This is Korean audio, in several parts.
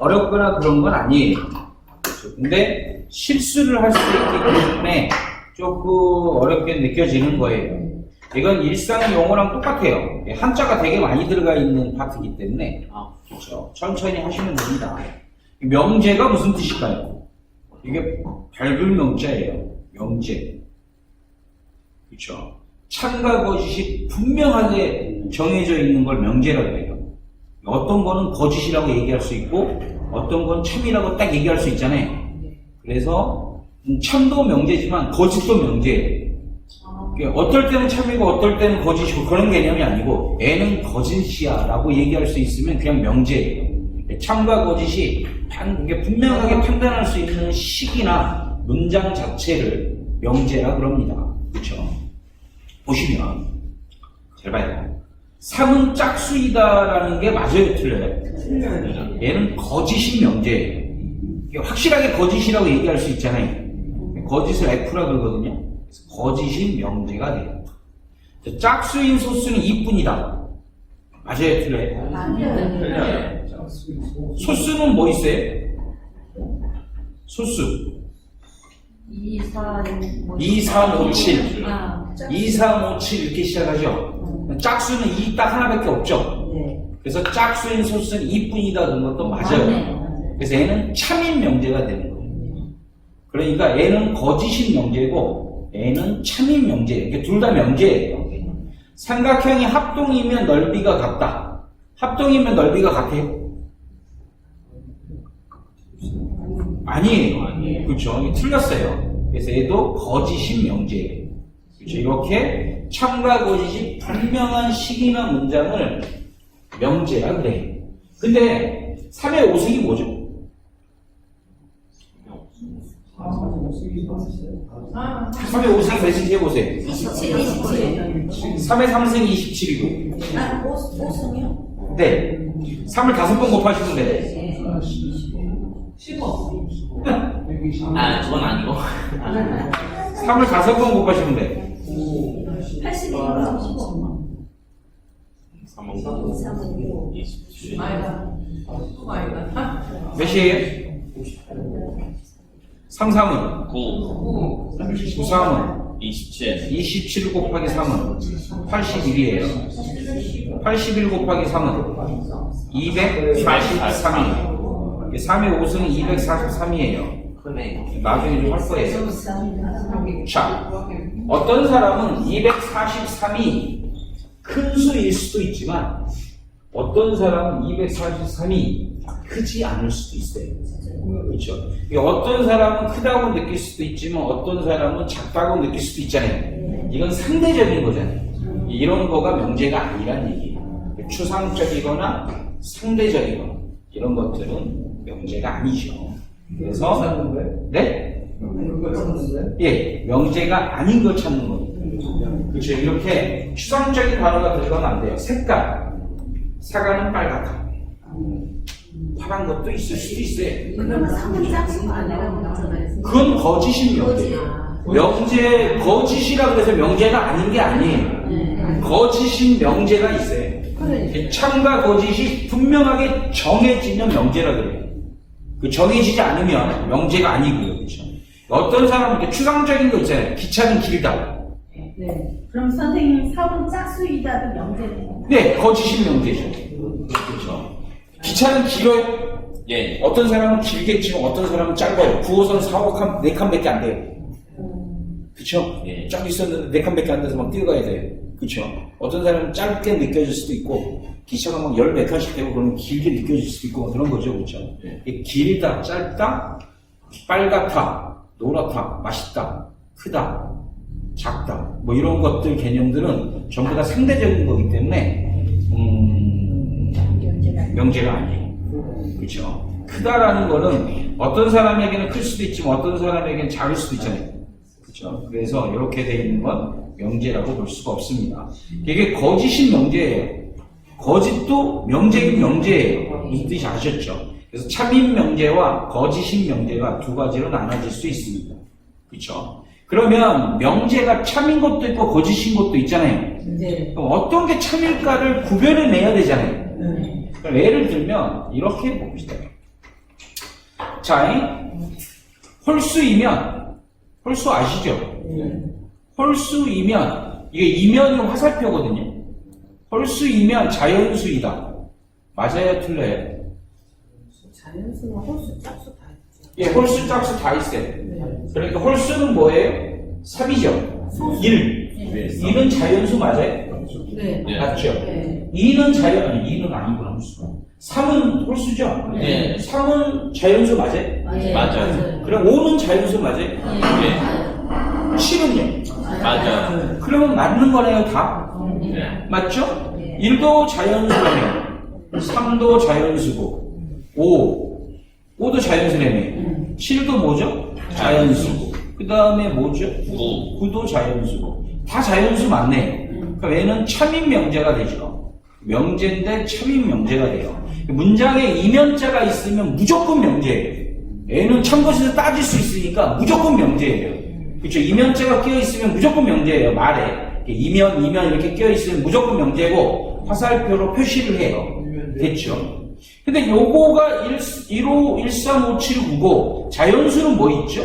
어렵거나 그런 건 아니에요. 그렇죠? 근데 실수를 할 수 있기 때문에 조금 어렵게 느껴지는 거예요. 이건 일상 용어랑 똑같아요. 한자가 되게 많이 들어가 있는 파트이기 때문에 그렇죠. 천천히 하시면 됩니다. 명제가 무슨 뜻일까요? 이게 밝은 명자예요. 명제. 그렇죠. 참과 거짓이 분명하게 정해져 있는 걸 명제라고 해요. 어떤 거는 거짓이라고 얘기할 수 있고 어떤 건 참이라고 딱 얘기할 수 있잖아요. 그래서 참도 명제지만 거짓도 명제예요. 어떨 때는 참이고 어떨 때는 거짓이고 그런 개념이 아니고 애는 거짓이야 라고 얘기할 수 있으면 그냥 명제예요. 참과 거짓이 분명하게 판단할 수 있는 식이나 문장 자체를 명제라 그럽니다. 그렇죠? 보시면 잘 봐요. 3은 짝수이다라는 게 맞아요? 틀려요? 틀려요. 얘는 거짓이 명제예요. 확실하게 거짓이라고 얘기할 수 있잖아요. 거짓을 F라 그러거든요. 그래서 거짓이 명제가 돼요. 짝수인 소수는 2뿐이다. 맞아요? 틀려요? 맞아요. 소수는 뭐 있어요? 소수 2, 4, 2, 3, 5, 7 아, 2, 3, 5, 7 이렇게 시작하죠. 짝수는 2 딱 하나밖에 없죠. 네. 그래서 짝수인 소수는 2뿐이다 그런 것도 맞아요. 맞아요. 그래서 얘는 참인 명제가 되는 거예요. 그러니까 얘는 거짓인 명제고 얘는 참인 명제예요. 둘 다 명제예요. 삼각형이 합동이면 넓이가 같다. 합동이면 넓이가 같아요? 아니에요. 그렇죠. 이게 틀렸어요. 그래서 얘도 거짓인 명제예요. 그렇죠. 이렇게 참과 거짓이 분명한 식이나 문장을 명제라 그래요. 근데 3의 5승이 뭐죠? 3의 5승 몇인지 해보세요. 27. 3의 3승이 27이고. 아, 5승이요? 네. 3을 5번 곱하시면 돼요. 15. 아, 그건 아니고. 3을 5번 곱하시면 돼요. 81, 15. 3은 27. 몇이에요? 3, 3은? 9. 9, 3은? 27. 27 곱하기 3은? 81이에요. 81 곱하기 3은? 243이에요. 3의 5승은 243이에요. 크네. 나중에 좀 할 거예요. 자, 어떤 사람은 243이 큰 수일 수도 있지만 어떤 사람은 243이 크지 않을 수도 있어요. 그렇죠? 어떤 사람은 크다고 느낄 수도 있지만 어떤 사람은 작다고 느낄 수도 있잖아요. 이건 상대적인 거잖아요. 이런 거가 명제가 아니란 얘기예요. 추상적이거나 상대적이거나 이런 것들은 명제가 아니죠. 그래서 네? 예, 명제가 아닌 걸 찾는 거예요. 그렇죠. 이렇게 추상적인 단어가 들어가면 안 돼요. 색깔, 사과는 빨갛다. 파란 것도 있을 수도 있어요. 그러면 3은 짝수가 아니라고 나잖아요. 그건 거짓인 명제예요. 명제, 거짓이라고 해서 명제가 아닌 게 아니에요. 거짓인 명제가 있어요. 참과 거짓이 분명하게 정해지면 명제라 그래요. 그 정해지지 않으면 명제가 아니고요. 그렇죠? 어떤 사람은 이렇게 추상적인 거 있잖아요. 기차는 길다. 네. 그럼 선생님 3은 짝수이다도 명제네요. 네, 거짓인 명제죠. 그렇죠. 기차는 길어요. 예. 어떤 사람은 길겠지만 어떤 사람은 짧아요. 9호선 4호 4칸밖에 안 돼요. 그쵸? 예. 쫙 있었는데 4칸밖에 안 돼서 막 뛰어가야 돼요. 그쵸? 어떤 사람은 짧게 느껴질 수도 있고 기차가 막 14칸씩 되고 그러면 길게 느껴질 수도 있고 그런 거죠. 그쵸? 예. 길다, 짧다, 빨갛다, 노랗다, 맛있다, 크다, 작다 뭐 이런 것들 개념들은 전부 다 상대적인 거기 때문에 명제가 아니에요. 그렇죠? 크다라는 거는 어떤 사람에게는 클 수도 있지만 어떤 사람에게는 작을 수도 있잖아요. 그렇죠? 그래서 이렇게 되어 있는 건 명제라고 볼 수가 없습니다. 이게 거짓인 명제예요. 거짓도 명제긴 명제예요. 무슨 뜻이 아셨죠? 그래서 참인 명제와 거짓인 명제가 두 가지로 나눠질 수 있습니다. 그렇죠? 그러면 명제가 참인 것도 있고 거짓인 것도 있잖아요. 네. 그럼 어떤 게 참일까를 구별해내야 되잖아요. 그럼 예를 들면 이렇게 봅시다. 자, 홀수이면, 홀수 아시죠? 홀수이면, 이게 이면이 화살표거든요. 홀수이면 자연수이다. 맞아요, 틀려요? 자연수는 홀수, 짝수 다 있죠. 예, 홀수, 짝수 다 있어요. 그러니까 홀수는 뭐예요? 3이죠. 1. 네. 2는 자연수 맞아요? 네. 네. 맞죠? 네. 2는 자연, 2는 아니구나, 홀수가. 3은 홀수죠? 네. 3은 자연수 맞아요? 맞아요. 그럼 5는 자연수 맞아요? 네. 7은요? 맞아요. 그러면 맞는 거네요, 다? 네. 맞죠? 1도 자연수라며, 3도 자연수고, 5도 자연수라며, 7도 뭐죠? 자연수고, 그 다음에 뭐죠? 9도 자연수고, 다 자연수 맞네. 그럼 얘는 참인 명제가 되죠. 명제인데 참인 명제가 돼요. 문장에 이면자가 있으면 무조건 명제예요. 얘는 참고에서 따질 수 있으니까 무조건 명제예요. 그렇죠? 이면자가 끼어 있으면 무조건 명제예요. 말에 이면 이렇게 끼어 있으면 무조건 명제고 화살표로 표시를 해요. 됐죠? 근데 요거가 15, 13, 5, 7, 9고 자연수는 뭐 있죠?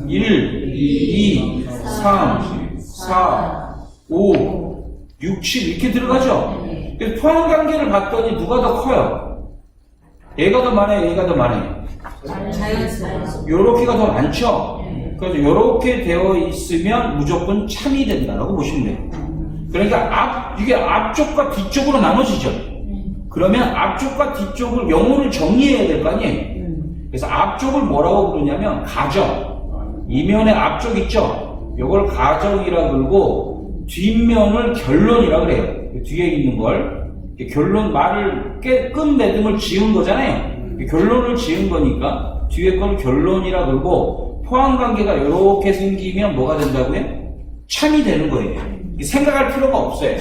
1, 2, 3, 4, 5, 6, 7 이렇게 들어가죠? 그래서 포함관계를 봤더니 누가 더 커요? 얘가 더 많아요? 얘가 더 많아요? 자연수. 요렇게가 더 많죠? 그래서 요렇게 되어 있으면 무조건 참이 된다라고 보시면 돼요. 그러니까 이게 앞쪽과 뒤쪽으로 나눠지죠? 그러면 앞쪽과 뒤쪽을 영어를 정리해야 될 거 아니에요? 그래서 앞쪽을 뭐라고 부르냐면 가정. 이면의 앞쪽 있죠? 요걸 가정이라 그러고 뒷면을 결론이라 그래요. 뒤에 있는 걸 결론 말을 끝맺음을 지은 거잖아요. 결론을 지은 거니까 뒤에 걸 결론이라 그러고 포함관계가 이렇게 생기면 뭐가 된다고요? 참이 되는 거예요. 생각할 필요가 없어요.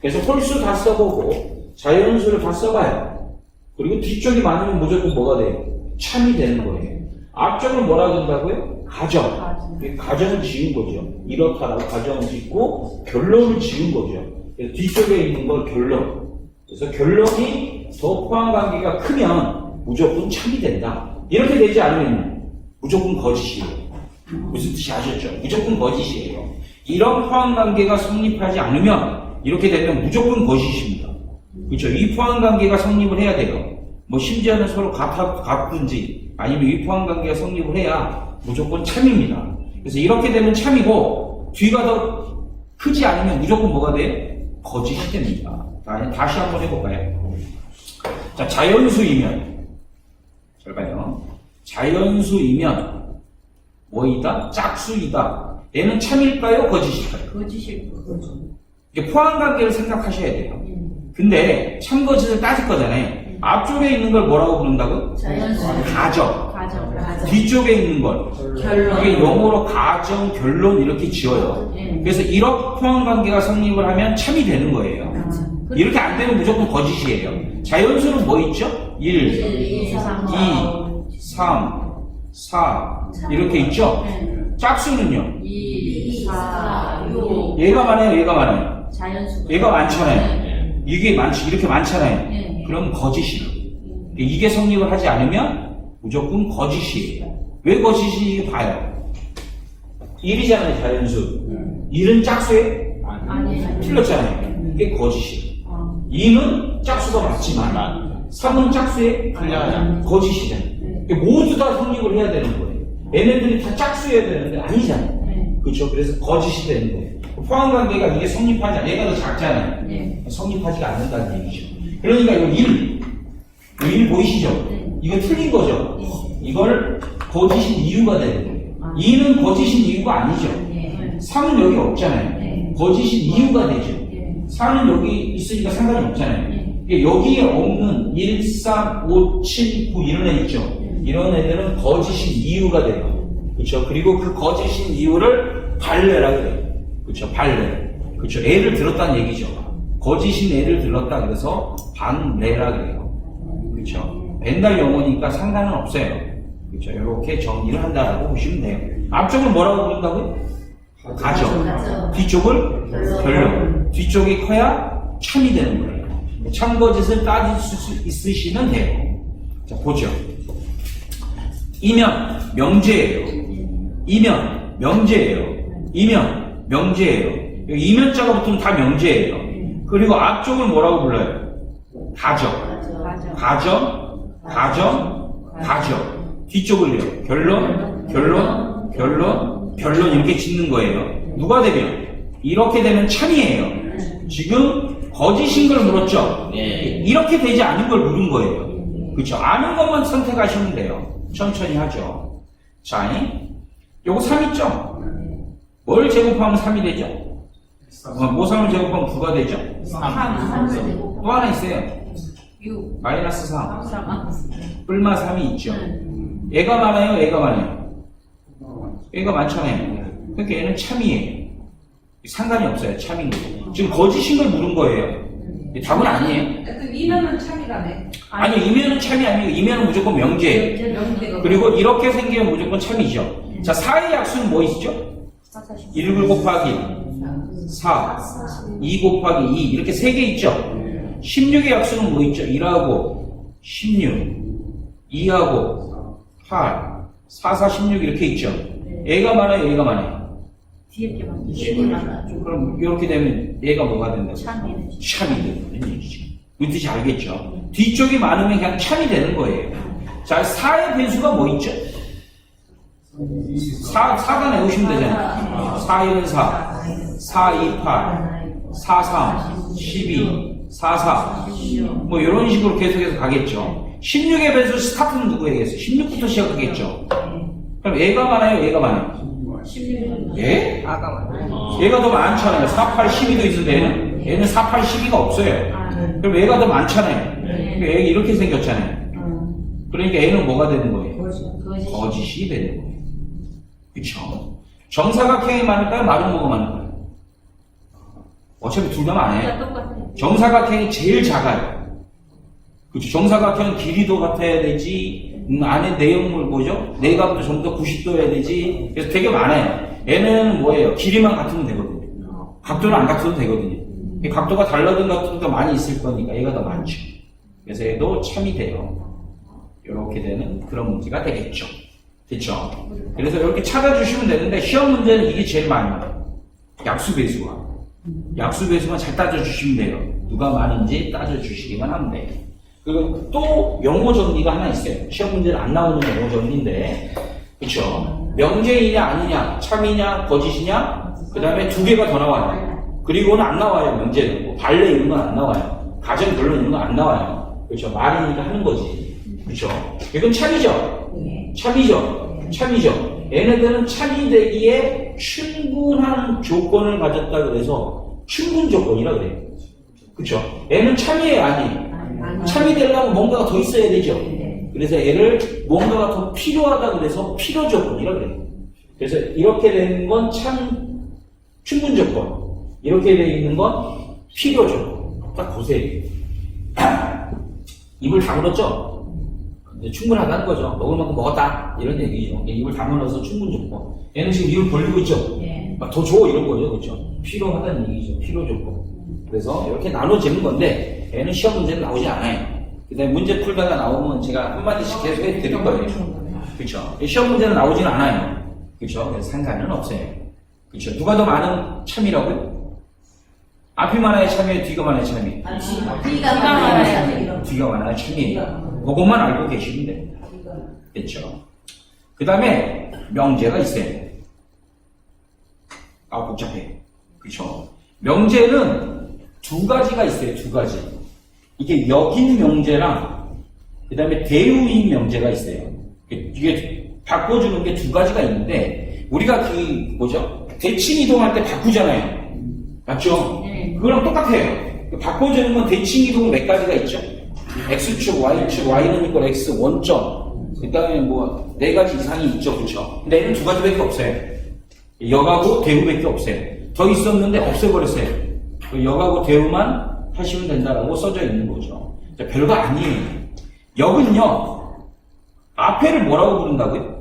그래서 홀수 다 써보고 자연수를 다 써봐요. 그리고 뒤쪽이 많으면 무조건 뭐가 돼요? 참이 되는 거예요. 앞쪽은 뭐라 그런다고요? 가정. 가정을 지은 거죠. 이렇다라고 가정을 짓고 결론을 지은 거죠. 그래서 뒤쪽에 있는 걸 결론. 그래서 결론이 더 포함관계가 크면 무조건 참이 된다. 이렇게 되지 않으면 무조건 거짓이에요. 무슨 뜻이 아셨죠? 무조건 거짓이에요. 이런 포함관계가 성립하지 않으면 이렇게 되면 무조건 거짓입니다. 그렇죠? 이 포함관계가 성립을 해야 돼요. 뭐 심지어는 서로 같든지 아니면 이 포함관계가 성립을 해야 무조건 참입니다. 그래서 이렇게 되면 참이고 뒤가 더 크지 않으면 무조건 뭐가 돼요? 거짓이 됩니다. 다시 한번 해볼까요? 자, 자연수이면 잘 봐요. 자연수이면 뭐이다? 짝수이다. 얘는 참일까요? 거짓일까요? 거짓일 거죠. 이게 포함관계를 생각하셔야 돼요. 근데 참거짓을 따질 거잖아요. 앞쪽에 있는 걸 뭐라고 부른다고요? 자연수. 가정. 가정. 뒤쪽에 있는 걸 결론. 이게 영어로 가정, 결론 이렇게 지어요. 그래서 이런 포함관계가 성립을 하면 참이 되는 거예요. 이렇게 안 되면 무조건 거짓이에요. 자연수는 뭐 있죠? 1, 2, 3, 3, 4 이렇게 있죠? 짝수는요? 2, 4, 6. 얘가 많아요? 얘가 많아요? 자연수. 얘가 많잖아요. 이게 이렇게 많잖아요. 네. 그럼 거짓이에요. 이게 성립을 하지 않으면 무조건 거짓이에요. 왜 거짓인지 봐요. 1이잖아요, 자연수. 1은 짝수예요? 아니에요. 틀렸잖아요. 이게 거짓이에요. 2는 짝수가 맞지만 3은 짝수에 틀려요. 거짓이잖아요. 모두 다 성립을 해야 되는 거예요. 얘네들이 다 짝수여야 되는데 아니잖아요. 그렇죠? 그래서 거짓이 되는 거예요. 포함관계가 이게 성립하지 않아요. 얘가 더 작잖아요. 성립하지가 않는다는 얘기죠. 그러니까 이거 1 보이시죠? 이거 틀린 거죠. 이걸 거짓인 이유가 되는 거예요. 2는 거짓인 이유가 아니죠. 3은 여기 없잖아요. 거짓인 이유가 되죠. 4는 여기 있으니까 상관이 없잖아요. 여기에 없는 1, 3, 5, 7, 9 이런 애 있죠. 이런 애들은 거짓인 이유가 돼요. 그렇죠? 그리고 그 거짓인 이유를 발레라 그래요. 그렇죠? 발레. 그렇죠? 애를 들었다는 얘기죠. 거짓인 애를 들었다 그래서 반레라 그래요. 그렇죠? 옛날 용어니까 상관은 없어요. 그렇죠? 이렇게 정리를 한다라고 보시면 돼요. 앞쪽을 뭐라고 부른다고요? 가정. 뒤쪽을 결론. 뒤쪽이 커야 참이 되는 거예요. 참거짓을 따질 수 있으시면 돼요. 자, 보죠. 이면 명제예요. 이면 명제예요. 이면 명제예요. 이면자가 붙으면 다 명제예요. 그리고 앞쪽을 뭐라고 불러요? 가정. 가정. 뒤쪽을요. 결론 이렇게 짓는 거예요. 누가 되면? 이렇게 되면 참이에요. 지금 거짓인 걸 물었죠? 네. 이렇게 되지 않은 걸 물은 거예요. 그렇죠? 아는 것만 선택하시면 돼요. 천천히 하죠. 자, 요거 3 있죠? 뭘 제곱하면 3이 되죠? 뭐3을 제곱하면 9가 되죠? 또 하나 있어요. 마이너스 3. 뿔마 3이 있죠. 얘가 많아요? 얘가 많아요? 얘가 많잖아요. 그러니까 얘는 참이에요. 상관이 없어요. 참인 거. 지금 거짓인 걸 물은 거예요. 답은 아니에요. 그 이면은 참이라네. 아니요, 이면은 참이 아니고 이면은 무조건 명제예요. 명제가. 그리고 이렇게 생기면 무조건 참이죠. 자, 4의 약수는 뭐 있죠? 1 곱하기 4, 2 곱하기 2 이렇게 3개 있죠? 16의 약수는 뭐 있죠? 1하고 16, 2하고 8, 4, 4, 16 이렇게 있죠? 얘가 많아요? 얘가 많아요? 뒤에 게만 그럼 이렇게 되면 얘가 뭐가 된다고? 참이 참이 되는 얘기죠. 이 뜻이 알겠죠? 뒤쪽이 많으면 그냥 참이 되는 거예요. 자, 4의 변수가 뭐 있죠? 4가 내오시면 되잖아요. 4, 1은 4, 4, 2, 8, 4, 3, 12, 4, 4. 뭐 이런 식으로 계속해서 가겠죠. 16의 변수 스타트는 누구에게서? 16부터 시작하겠죠. 그럼 얘가 많아요? 얘가 많아요? 16년. 예? 아가 많아요. 얘가 더 많잖아요. 4, 8, 12도 있는데 얘는 4, 8, 12가 없어요. 그럼 얘가 더 많잖아요. 그러니까 얘가 이렇게 생겼잖아요. 그러니까 얘는 뭐가 되는 거예요? 거짓이 되는 거예요. 그쵸? 정사각형이 많을까요? 마른 뭐가 많을까요? 어차피 둘 다 많아요. 똑같아요. 정사각형이 제일 작아요. 그쵸? 정사각형은 길이도 같아야 되지, 안에 내용물 뭐죠? 내각도 전부 다 90도여야 되지. 그래서 되게 많아요. 얘는 뭐예요? 길이만 같으면 되거든요. 각도는 안 같아도 되거든요. 이 각도가 달라든 각도도 더 많이 있을 거니까 얘가 더 많죠. 그래서 얘도 참이 돼요. 이렇게 되는 그런 문제가 되겠죠. 됐죠? 그래서 이렇게 찾아주시면 되는데 시험 문제는 이게 제일 많아요. 약수배수가. 약수배수만 잘 따져주시면 돼요. 누가 많은지 따져주시기만 하면 돼요. 그리고 또 영어 정리가 하나 있어요. 시험 문제는 안 나오는 영어 정리인데, 그쵸? 명제이냐 아니냐, 참이냐 거짓이냐, 그 다음에 2개가 더 나와요. 그리고는 안 나와요. 명제는 뭐 발레 이런 건 안 나와요. 가정 결론 이런 건 안 나와요. 그렇죠? 말이니까 하는 거지. 그렇죠? 이건 참이죠. 참이죠. 얘네들은 참이 되기에 충분한 조건을 가졌다 그래서 충분 조건이라 그래요. 그렇죠? 얘는 참이에요, 아니에요? 참이 되려면 뭔가가 더 있어야 되죠. 그래서 얘를 뭔가가 더 필요하다 그래서 필요 조건이라 그래요. 그래서 이렇게 되는 건 충분 조건. 이렇게 되어 있는 건 필요 조건. 딱 보세요. 입을 다물었죠? 이제 충분하다는 거죠. 먹을 만큼 먹었다. 이런 얘기죠. 입을 다물어서 충분 조건. 얘는 지금 입을 벌리고 있죠? 막 더 줘. 이런 거죠. 그렇죠? 필요하다는 얘기죠. 필요 조건. 그래서 이렇게 나눠지는 건데 얘는 시험 문제는 나오지 않아요. 그 다음에 문제 풀다가 나오면 제가 한마디씩 계속 해드릴 거예요. 그렇죠? 시험 문제는 나오진 않아요. 그렇죠? 그래서 상관은 없어요. 그렇죠? 누가 더 많은 참이라고요? 앞이 많아야 참이에요? 뒤가 많아야 참이에요? 뒤가 많아요. 뒤가 많아야 참이에요. 그것만 알고 계시면 돼요. 됐죠? 그 다음에 명제가 있어요. 아, 복잡해. 그렇죠? 명제는 2가지가 있어요. 2가지. 이게 역인 명제랑 그 다음에 대우인 명제가 있어요. 이게 바꿔주는 게 2가지가 있는데 우리가 대칭 이동할 때 바꾸잖아요. 맞죠? 그거랑 똑같아요. 바꿔주는 건 대칭 이동은 몇 가지가 있죠? X축, Y축, Y는 이꼴 X 원점. 그 다음에 뭐 4가지 이상이 있죠. 그렇죠? 근데 얘는 2가지밖에 없어요. 역하고 대우밖에 없어요. 더 있었는데 없애버렸어요. 역하고 대우만 하시면 된다라고 써져 있는 거죠. 자, 별거 아니에요. 역은요, 앞에를 뭐라고 부른다고요?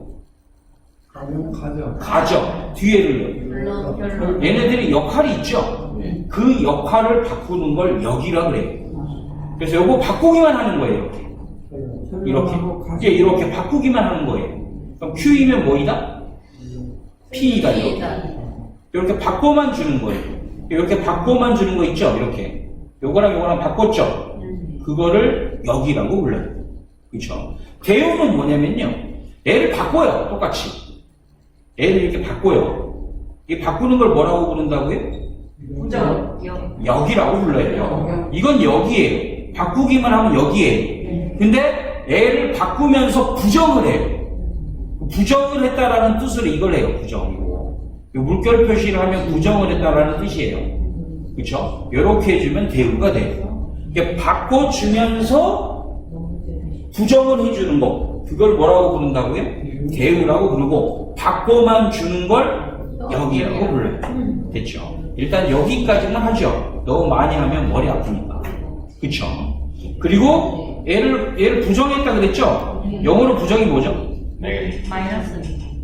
가죠. 뒤에를요. 얘네들이 역할이 있죠. 그 역할을 바꾸는 걸 역이라 그래요. 그래서 요거 바꾸기만 하는 거예요. 이렇게. 이렇게. 이제 이렇게 바꾸기만 하는 거예요. 그럼 Q이면 뭐이다? P이다. 이렇게 바꿔만 주는 거예요. 이렇게 바꿔만 주는 거 있죠? 이렇게. 요거랑 요거랑 바꿨죠? 그거를 여기라고 불러요. 그쵸? 대우는 뭐냐면요. 얘를 바꿔요. 똑같이. 얘를 이렇게 바꿔요. 이 바꾸는 걸 뭐라고 부른다고요? 여기라고 불러요. 이건 여기예요. 바꾸기만 하면 여기예요. 근데 얘를 바꾸면서 부정을 해요. 부정을 했다라는 뜻으로 이걸 해요. 부정이고. 물결 표시를 하면 부정을 했다라는 뜻이에요. 그쵸? 이렇게 해주면 대우가 돼요. 이게 바꿔주면서 부정을 해주는 거. 그걸 뭐라고 부른다고요? 대우라고 부르고, 바꿔만 주는 걸 여기라고 불러요. 됐죠? 일단 여기까지만 하죠. 너무 많이 하면 머리 아프니까. 그쵸? 그리고 얘를 부정했다 그랬죠? 영어로 부정이 뭐죠? 네가티브.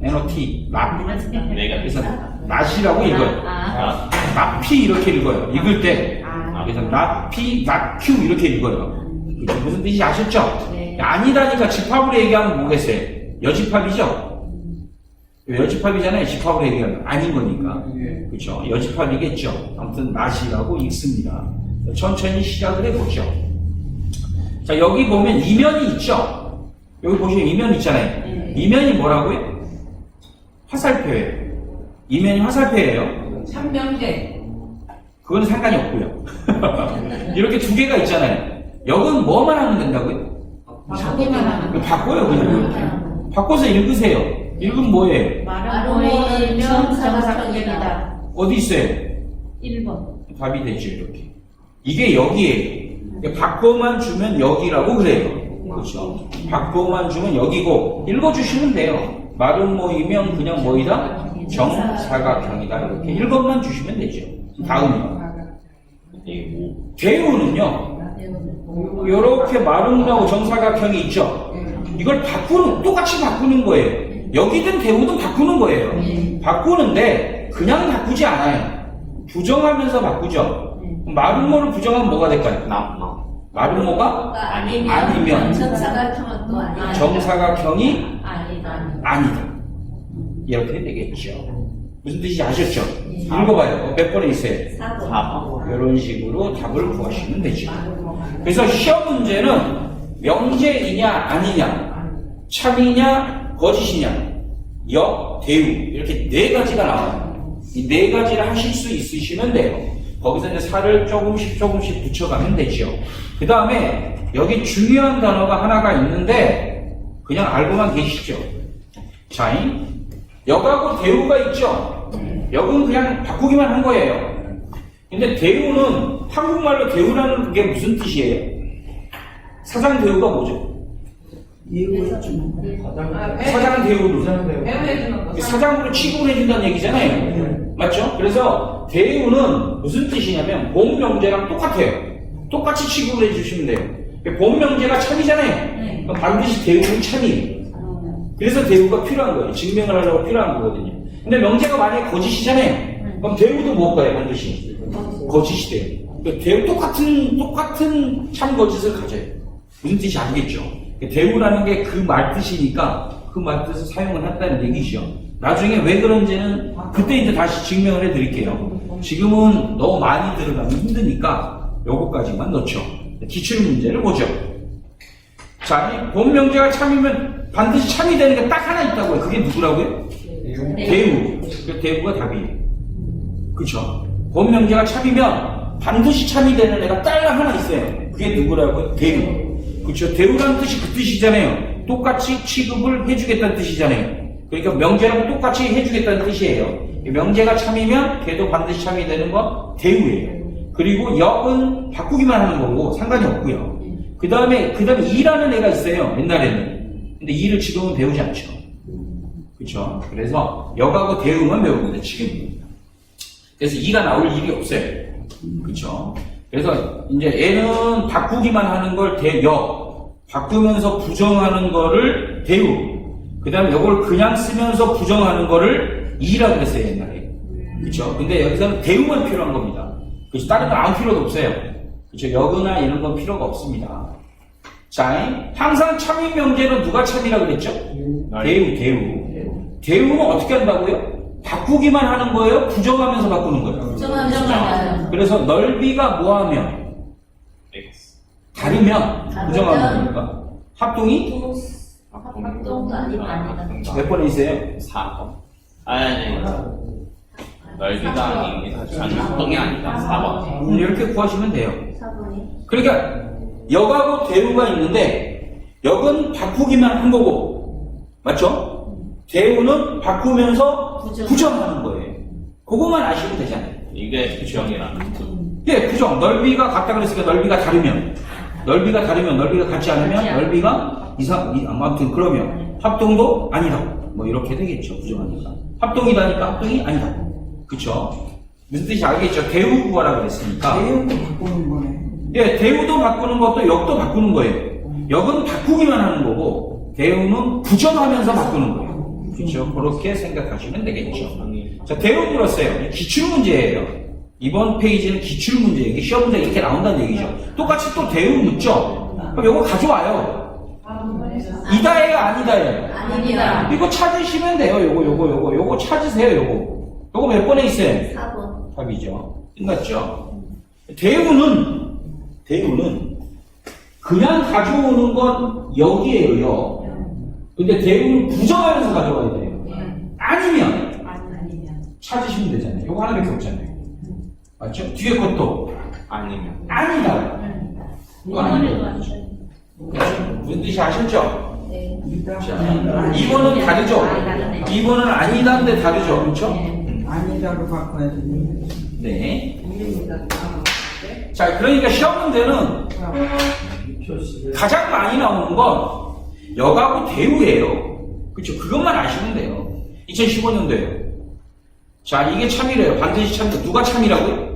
NOT, not. 그래서 네가티브. not이라고 읽어요. 아, not P 이렇게 읽어요. 읽을 때. 그래서 not P, not Q 이렇게 읽어요. 그쵸? 무슨 뜻인지 아셨죠? 네. 아니다니까 집합으로 얘기하면 뭐겠어요? 여집합이죠? 여집합이잖아요. 집합으로 얘기하면 아닌 거니까. 그렇죠. 여집합이겠죠. 아무튼 not이라고 읽습니다. 천천히 시작을 해보죠. 자, 여기 보면 이면이 있죠? 여기 보시면 이면 있잖아요. 이면이 뭐라고요? 화살표예요. 이면이 화살표예요. 참명계. 그건 상관이 없고요. 이렇게 두 개가 있잖아요. 여긴 뭐만 하면 된다고요? 바꾸기만 하는 거. 바꿔요, 그냥 이렇게. 바꿔서 읽으세요. 읽으면 뭐예요? 말은 정사각형이다. 어디 있어요? 1번. 답이 되죠, 이렇게. 이게 여기에요. 바꿔만 주면 여기라고 그래요. 그렇죠. 바꿔만 주면 여기고, 읽어주시면 돼요. 말은 뭐이면 그냥 뭐이다? 정사각형이다. 이렇게 읽어만 주시면 되죠. 다음이요. 대우는요, 이렇게 마름나고 정사각형이 있죠. 이걸 똑같이 바꾸는 거예요. 여기든 대우든 바꾸는 거예요. 바꾸는데 그냥 바꾸지 않아요. 부정하면서 바꾸죠. 마름모를 부정하면 뭐가 될까요? 마름모가 아니면 정사각형은 또 아니다. 정사각형이 아니다. 이렇게 되겠죠. 무슨 뜻인지 아셨죠? 읽어봐요. 몇 번에 있어요? 4번. 이런 식으로 답을 구하시면 되죠. 그래서 시험 문제는 명제이냐 아니냐, 참이냐 거짓이냐, 대우 이렇게 네 가지가 나와요. 이 네 가지를 하실 수 있으시면 돼요. 거기서 이제 살을 조금씩 붙여가면 되죠. 그 다음에 여기 중요한 단어가 하나가 있는데 그냥 알고만 계시죠. 자, 역하고 대우가 있죠. 역은 그냥 바꾸기만 한 거예요. 근데 대우는 한국말로 대우라는 게 무슨 뜻이에요? 사장 대우가 뭐죠? 사장 대우는 배우해주는 거. 사장으로 취급을 해준다는 얘기잖아요. 맞죠? 그래서 대우는 무슨 뜻이냐면 본명제랑 똑같아요. 똑같이 취급을 해주시면 돼요. 본명제가 참이잖아요. 그럼 반드시 대우는 참이에요. 그래서 대우가 필요한 거예요. 증명을 하려고 필요한 거거든요. 근데 명제가 만약에 거짓이잖아요. 그럼 대우도 뭘까요? 반드시 거짓이 돼요. 그러니까 대우 똑같은 참 거짓을 가져요. 무슨 뜻인지 알겠죠? 대우라는 게 그 말뜻이니까 그 말뜻을 사용을 했다는 얘기죠. 나중에 왜 그런지는 그때 이제 다시 증명을 해드릴게요. 지금은 너무 많이 들어가면 힘드니까 요거까지만 넣죠. 기출문제를 보죠. 자, 이 본명제가 참이면 반드시 참이 되는 게 딱 하나 있다고요. 그게 누구라고요? 대우. 그 대우가 답이에요. 그쵸? 본명제가 참이면 반드시 참이 되는 애가 딱 하나 있어요. 그게 누구라고요? 대우. 그쵸? 대우라는 뜻이 그 뜻이잖아요. 똑같이 취급을 해주겠다는 뜻이잖아요. 그러니까 명제랑 똑같이 해주겠다는 뜻이에요. 명제가 참이면 걔도 반드시 참이 되는 거 대우예요. 그리고 역은 바꾸기만 하는 거고 상관이 없고요. 그 다음에 이라는 애가 있어요. 옛날에는. 근데 이를 지금은 배우지 않죠. 그쵸? 그래서 역하고 대우만 배웁니다. 지금은. 그래서 이가 나올 일이 없어요. 그쵸? 그래서 이제 얘는 바꾸기만 하는 걸 대역, 바꾸면서 부정하는 거를 대우, 그 다음에 이걸 그냥 쓰면서 부정하는 거를 이라고 했어요, 옛날에. 그쵸? 근데 여기서는 대우만 필요한 겁니다. 그래서 다른 거 아무 필요도 없어요. 그쵸? 역이나 이런 건 필요가 없습니다. 자, 항상 참인 명제는 누가 참이라 그랬죠? 대우는 어떻게 한다고요? 바꾸기만 하는 거예요? 부정하면서 바꾸는 거예요? 부정하면 그래서 넓이가 뭐하면? 다르면 부정하는 거니까. 합동이 합동도 아니다. 몇 번에 있어요? 4번. 아니, 넓이가 아닙니다. 저는 합동이 아니다. 4번. 이렇게 구하시면 돼요. 4번이 그러니까 역하고 대우가 있는데 역은 바꾸기만 한 거고 맞죠? 대우는 바꾸면서 부정하는 거예요. 그것만 아시면 되잖아요. 이게 부정이라. 예, 부정. 넓이가 같다 그랬으니까 넓이가 다르면 넓이가 같지 않으면 넓이가 아무튼 그러면 합동도 아니다. 뭐 이렇게 되겠죠. 부정하니까. 합동이다니까 합동이 아니다. 그쵸? 무슨 뜻인지 알겠죠? 대우 구하라 그랬으니까. 내용도 바꾸는 거네. 예, 대우도 바꾸는 것도 역도 바꾸는 거예요. 역은 바꾸기만 하는 거고 대우는 부정하면서 바꾸는 거예요. 그렇죠? 그렇게 생각하시면 되겠죠. 자, 대우 물었어요. 기출 문제예요. 이번 페이지는 기출 문제예요. 시험 문제 이렇게 나온다는 얘기죠. 똑같이 또 대우 묻죠. 그럼 이거 가져와요. 이다예요, 아니다예요? 아닙니다. 이거 찾으시면 돼요. 요거 찾으세요. 요거 몇 번에 있어요? 4번 답이죠. 끝났죠? 대우는 그냥 가져오는 건 여기에요, 여. 근데 대우는 부정하면서 가져와야 돼요. 아니면 찾으시면 되잖아요. 요거 하나밖에 없잖아요. 맞죠? 뒤에 것도 아니면. 아니다. 이거 아니다. 무슨 뜻이 아셨죠? 네. 자, 2번은 다르죠? 2번은 아니다인데 다르죠? 그렇죠? 아니다로 바꿔야 되는데. 네. 아닙니다. 자, 그러니까 시험 문제는 가장 많이 나오는 건 역하고 대우예요. 그렇죠? 그것만 아시면 돼요. 2015년도에요. 자, 이게 참이래요. 반드시 참이래요. 누가 참이라고요?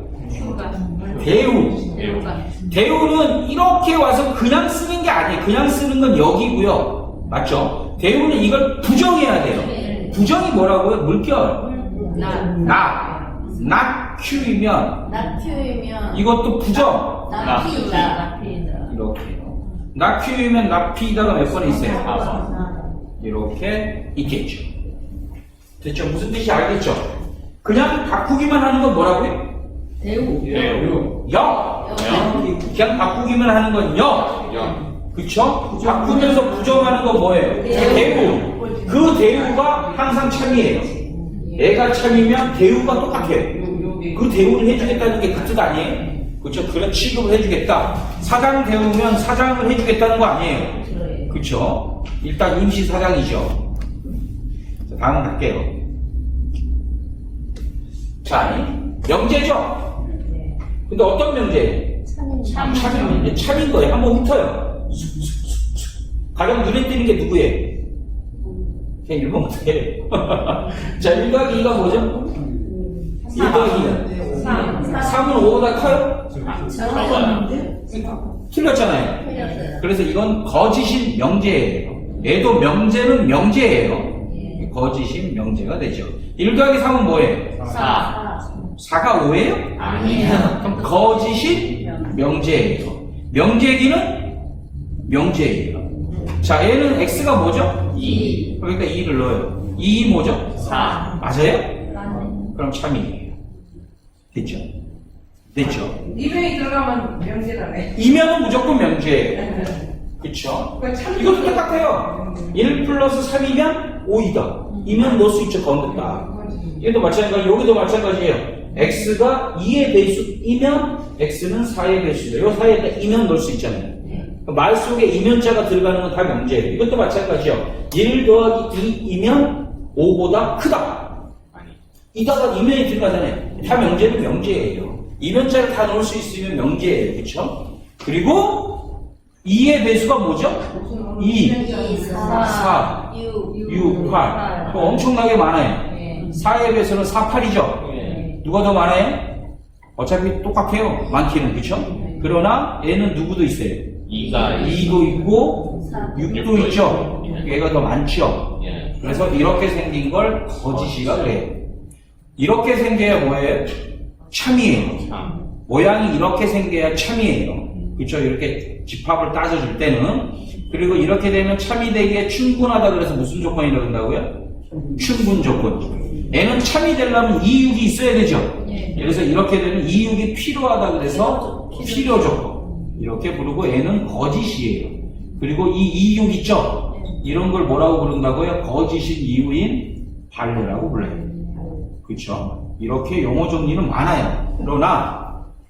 대우. 대우는 이렇게 와서 그냥 쓰는 게 아니에요. 그냥 쓰는 건 여기고요. 맞죠? 대우는 이걸 부정해야 돼요. 부정이 뭐라고요? 물결. 낙큐이면 낙큐이면 이것도 부정. 낙피다. 이렇게요. 낙큐이면 낙피다가 몇 번에 있어요? 4번. 이렇게 있겠죠. 됐죠? 무슨 뜻이 알겠죠? 그냥 바꾸기만 하는 건 뭐라고요? 대우 대우. 역. 그냥 바꾸기만 하는 건 역. 그쵸? 바꾸면서 부정하는 건 뭐예요? 대우. 그 대우가 항상 참이에요. 애가 참이면 대우가 똑같아요. 그 대우를 해주겠다는 게 그 뜻 아니에요? 그쵸? 그런 취급을 해주겠다. 사장 대우면 사장을 해주겠다는 거 아니에요? 그쵸? 일단 임시 사장이죠. 자, 다음 갈게요. 자, 명제죠? 근데 어떤 명제예요? 참인 거예요. 한번 훑어요. 가령 눈에 띄는 게 누구예요? 그냥 읽으면 어떡해. 자, 1 더하기 2가 뭐죠? 1 더하기 2가 3은 5보다 커요? 틀렸잖아요. 그래서 이건 거짓인 명제예요. 얘도 명제는 명제예요. 거짓인 명제가 되죠. 1 더하기 3은 뭐예요? 4가 5예요? 아니에요. 그럼 거짓인 명제예요. 명제기는 명제예요. 자, 얘는 x가 뭐죠? 2. 그러니까 2를 넣어요. 2 뭐죠? 4. 맞아요? 그럼 참이에요. 됐죠? 됐죠? 이명이 들어가면 명제라네. 이면은 무조건 명제예요. 그쵸? 이것도 똑같아요. 1 플러스 3이면 5이다. 이면 넣을 수 있죠, 건졌다. 얘도 마찬가지, 여기도 마찬가지예요. x가 2의 배수이면 x는 4의 배수죠. 요 사이에다 이면 넣을 수 있잖아요. 말 속에 이면자가 들어가는 건 다 명제예요. 이것도 마찬가지요. 1 더하기 2이면 5보다 크다. 이다가 이면이 들어가잖아요. 다 명제는 명제예요. 이면자를 다 넣을 수 있으면 명제예요. 그쵸? 그리고 2의 배수가 뭐죠? 2, 4, 6, 8. 그거 엄청나게 많아요. 4의 배수는 4, 8이죠? 누가 더 많아요? 어차피 똑같아요. 많기는. 그쵸? 그러나 얘는 누구도 있어요. 2도 있고 6도 있죠. 얘가 더 많죠. 그래서 이렇게 생긴 걸 거짓이라 그래요. 이렇게 생겨야 뭐예요? 참이에요. 모양이 이렇게 생겨야 참이에요. 그쵸? 이렇게 집합을 따져줄 때는. 그리고 이렇게 되면 참이 되기에 충분하다 그래서 무슨 조건이라고 한다고요? 충분 조건. 얘는 참이 되려면 이육이 있어야 되죠? 예. 그래서 이렇게 되면 이육이 필요하다 그래서 필요 조건. 이렇게 부르고 얘는 거짓이에요. 그리고 이 이육 있죠? 이런 걸 뭐라고 부른다고요? 거짓인 이유인 발레라고 불러요. 그쵸? 이렇게 용어 정리는 많아요. 그러나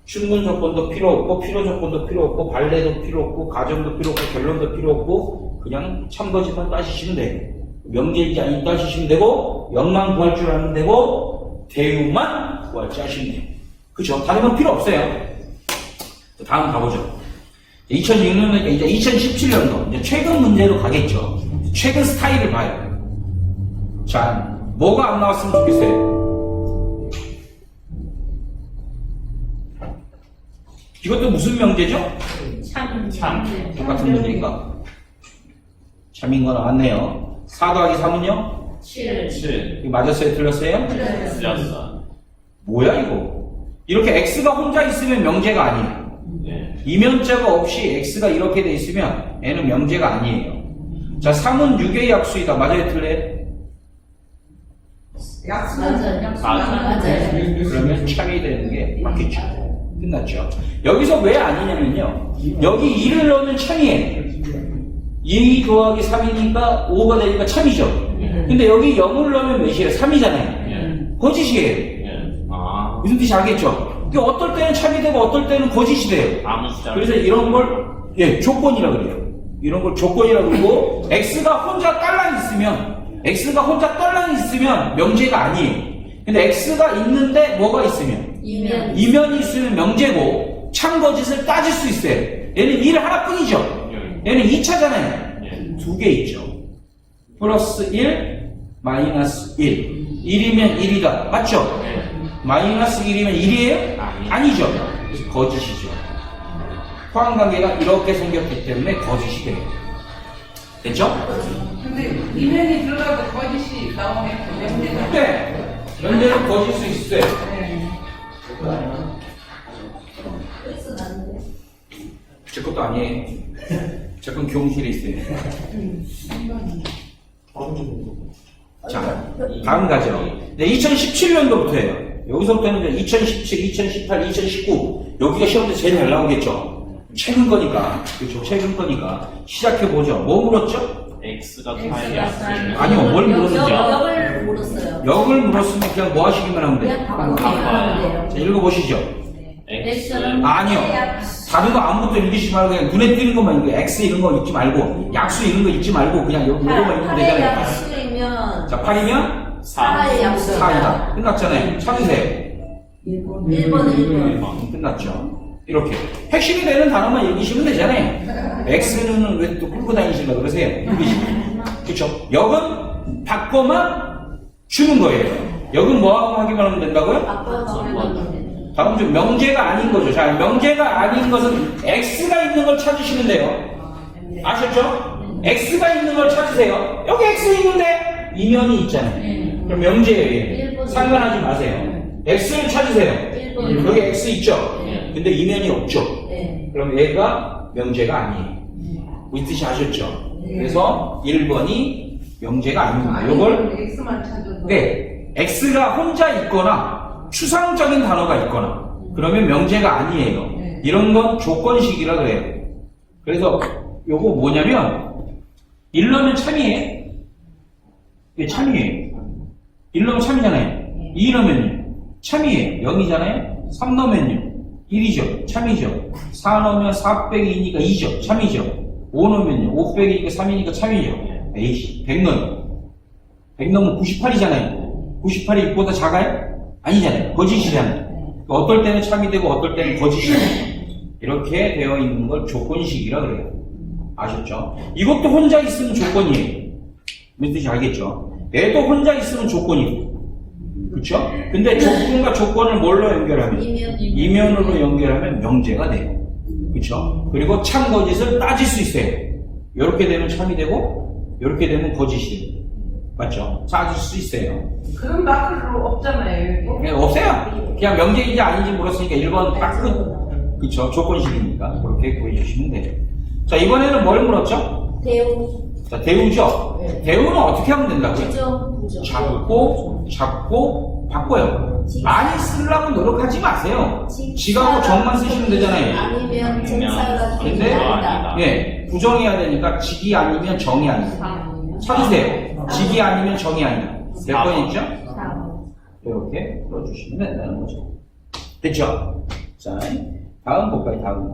충분 조건도 필요 없고 필요 조건도 필요 없고 발레도 필요 없고 가정도 필요 없고 결론도 필요 없고 그냥 참거짓만 따지시면 돼요. 명제인지 아닌지 따지시면 되고 영만 구할 줄 아는 되고 대우만 구할 줄 아시면 돼요. 그쵸? 다른 건 필요 없어요. 다음 가보죠. 2006년이니까 이제 2017년도 이제 최근 문제로 가겠죠. 최근 스타일을 봐요. 자, 뭐가 안 나왔으면 좋겠어요? 이것도 무슨 명제죠? 참. 똑같은 문제인가? 참인 거 나왔네요. 4 더하기 3은요? 7. 7. 이거 맞았어요? 틀렸어요? 틀렸어. 뭐야 이거? 이렇게 x가 혼자 있으면 명제가 아니에요. 네. 이면자가 없이 x가 이렇게 돼 있으면 얘는 명제가 아니에요. 자, 3은 6의 약수이다. 맞아요? 틀려요? 맞아요. 맞아요. 그러면 참이 되는 게 맞겠죠. 끝났죠. 여기서 왜 아니냐면요. 여기 2를 넣으면 참이에요. 2 더하기 3이니까 5가 되니까 참이죠. 근데 여기 0을 넣으면 몇이에요? 3이잖아요. 예. 거짓이에요. 예. 아. 무슨 뜻인지 알겠죠? 그러니까 어떨 때는 참이 되고 어떨 때는 거짓이 돼요. 아무 숫자. 그래서 이런 걸 조건이라 그래요. 이런 걸 조건이라 그러고 x가 혼자 딸랑 있으면 명제가 아니에요. 근데 x가 있는데 뭐가 있으면 이면이 있으면 명제고 참거짓을 따질 수 있어요. 얘는 1 하나뿐이죠. 얘는 2차잖아요. 예. 2개 있죠. 플러스 1, 마이너스 1. 1이면 1이다. 맞죠? 예. 마이너스 1이면 1이에요? 아니죠. 그래서 거짓이죠. 포함관계가 이렇게 생겼기 때문에 거짓이 돼요. 됐죠? 근데 이면이 들어가도 거짓이 나오면 명제가. 네. 면제는 거짓 수 있어요. 네. 제 것도 아니에요. 제 건 교무실에 있어요. 자, 다음 가죠. 네, 2017년도부터예요. 여기서부터는 이제 2017, 2018, 2019 여기가 시험때 제일 잘 나오겠죠. 최근 거니까. 그렇죠. 최근 거니까 시작해보죠. 뭐 물었죠? X가 파이 약수면. 아니요, 뭘 물었는지. 역을 물었어요. 역을 물었으면 그냥 뭐 하시기만 하면 돼요. 그냥 바로 하면 돼요. 자, 읽어보시죠. X. 아니요. 다른 거 아무것도 읽으시지 말고 그냥 눈에 띄는 것만 읽어요. X 이런 거 읽지 말고 약수 이런 거 읽지 말고 그냥 요거만 읽으면 8의 되잖아요. 약수이면 자, 8이면 4의 약수. 4이다. 끝났잖아요. 찾으세요. 1번. 끝났죠. 이렇게. 핵심이 되는 단어만 읽으시면 되잖아요. X는 왜 또 끌고 다니시려고 그러세요? 읽으시면. 그쵸? 역은 바꿔만 주는 거예요. 역은 뭐하고 하기만 하면 된다고요? 다음 중 명제가 아닌 거죠. 자, 명제가 아닌 것은 X가 있는 걸 찾으시면 돼요. 아셨죠? X가 있는 걸 찾으세요. 여기 X 있는데 이면이 있잖아요. 그럼 명제예요. 상관하지 마세요. X를 찾으세요. 여기 X 있죠? 근데 이면이 없죠? 그럼 얘가 명제가 아니에요. 이 뜻이 아셨죠? 그래서 1번이 명제가 아닙니다. 요걸 X만 찾아도. 네, X가 혼자 있거나 추상적인 단어가 있거나 그러면 명제가 아니에요. 이런 건 조건식이라 그래요. 그래서 요거 뭐냐면 1 넣으면 참이에요. 네, 참이에요. 1 넣으면 참이잖아요. 2 넣으면 참이에요. 0이잖아요. 3 넣으면요. 1이죠. 참이죠. 4 넣으면 4 빼기 2니까 2죠. 참이죠. 5 넣으면요. 5 빼기 2니까 3이니까 참이죠. 에이씨, 100 넣어요. 100 넣으면 98이잖아요. 98이 6보다 작아요? 아니잖아요. 거짓이잖아요. 어떨 때는 참이 되고 어떨 때는 거짓이 되고 이렇게 되어 있는 걸 조건식이라 그래요. 아셨죠? 이것도 혼자 있으면 조건이에요. 무슨 뜻인지 알겠죠? 얘도 혼자 있으면 조건이고 그쵸? 근데 조건과 조건을 뭘로 연결하면? 이면으로 연결하면 명제가 돼요. 그쵸? 그리고 참 거짓을 따질 수 있어요. 이렇게 되면 참이 되고 이렇게 되면 거짓이 돼요. 맞죠? 따질 수 있어요. 그런 마크로 없잖아요. 여기. 없어요. 그냥 명제인지 아닌지 물었으니까 1번 딱 끝. 그쵸? 조건식이니까 그렇게 구해주시면 돼요. 자, 이번에는 뭘 물었죠? 대우. 자, 대우죠? 네. 대우는 어떻게 하면 된다고요? 부정. 잡고, 바꿔요. 많이 쓰려고 노력하지 마세요. 지하고 정만 쓰시면 되잖아요. 아니면 전사가 근데, 아니다. 예, 부정해야 되니까 직이 아니면 정이 아니다. 찾으세요. 직이 아니면 정이 아니다. 몇 번 있죠? 이렇게 풀어주시면 된다는 거죠. 됐죠? 자, 다음 볼까요? 다음.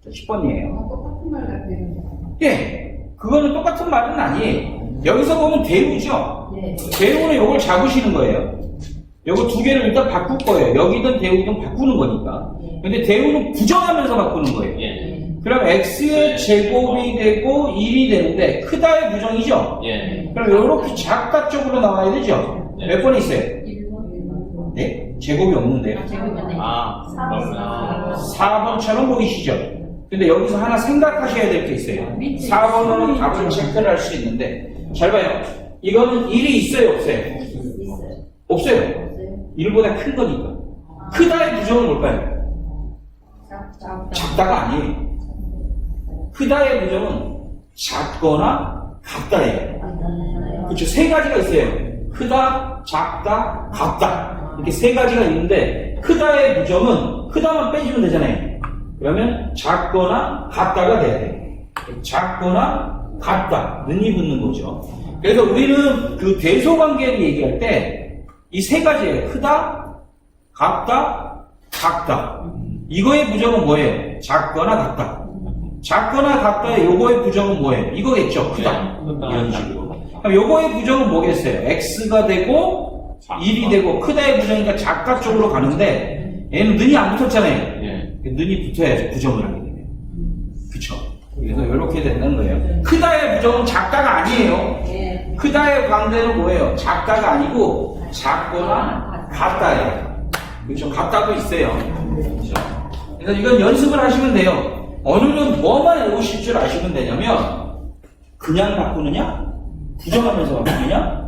자, 10번이에요. 똑같은 말 같아요. 예, 그거는 똑같은 말은 아니에요. 여기서 보면 대우죠? 네. 대우는 이걸 잡으시는 거예요. 요거 두 개를 일단 바꿀 거예요. 여기든 대우든 바꾸는 거니까. 근데 대우는 부정하면서 바꾸는 거예요. 예. 그럼 x의 제곱이 되고 1이 되는데 크다의 부정이죠? 예. 그럼 이렇게 작다 쪽으로 나와야 되죠? 네. 몇 번 있어요? 네? 제곱이 없는데요. 아, 그러면 4번처럼 보이시죠? 근데 여기서 하나 생각하셔야 될 게 있어요. 4번으로는 답을 체크를 할 수 있는데, 잘 봐요. 이거는 1이 있어요, 없어요? 있어요. 없어요. 1보다 큰 거니까. 크다의 부정은 뭘까요? 작다가 아니에요. 크다의 부정은 작거나 같다예요. 그렇죠. 세 가지가 있어요. 크다, 작다, 같다. 이렇게 세 가지가 있는데, 크다의 부정은 크다만 빼주면 되잖아요. 그러면 작거나 같다가 돼야 돼요. 작거나 같다. 는이 붙는 거죠. 그래서 우리는 그 대소관계를 얘기할 때 이 세 가지예요. 크다, 같다, 작다. 이거의 부정은 뭐예요? 작거나 같다. 작거나 같다의 요거의 부정은 뭐예요? 이거겠죠. 크다. 이런 식으로. 그럼 요거의 부정은 뭐겠어요? x가 되고 1이 되고 크다의 부정이니까 작다 쪽으로 가는데 얘는 는이 안 붙었잖아요. 예. 는이 붙어야죠. 부정을 하게 되면. 그쵸? 그래서 이렇게 된다는 거예요. 크다의 부정은 작다가 아니에요. 크다의 관계는 뭐예요? 작다가 아니고 작거나 같다예요. 그렇죠? 같다도 있어요. 그렇죠? 그래서 이건 연습을 하시면 돼요. 어느는 뭐만 외우실 줄 아시면 되냐면 그냥 바꾸느냐? 부정하면서 바꾸느냐?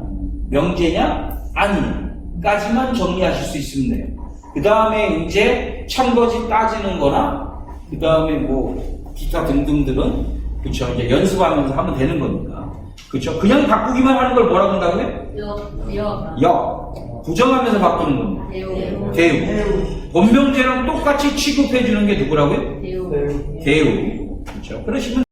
명제냐? 아니냐까지만 정리하실 수 있으면 돼요. 그 다음에 이제 참거지 따지는 거나 그 다음에 뭐 기타 등등들은 그쵸 이제 연습하면서 하면 되는 거니까 그쵸 그냥 바꾸기만 하는 걸 뭐라고 한다고요? 부정하면서 바꾸는 겁니다. 대우. 본명제랑 똑같이 취급해 주는 게 누구라고요? 대우. 그러시면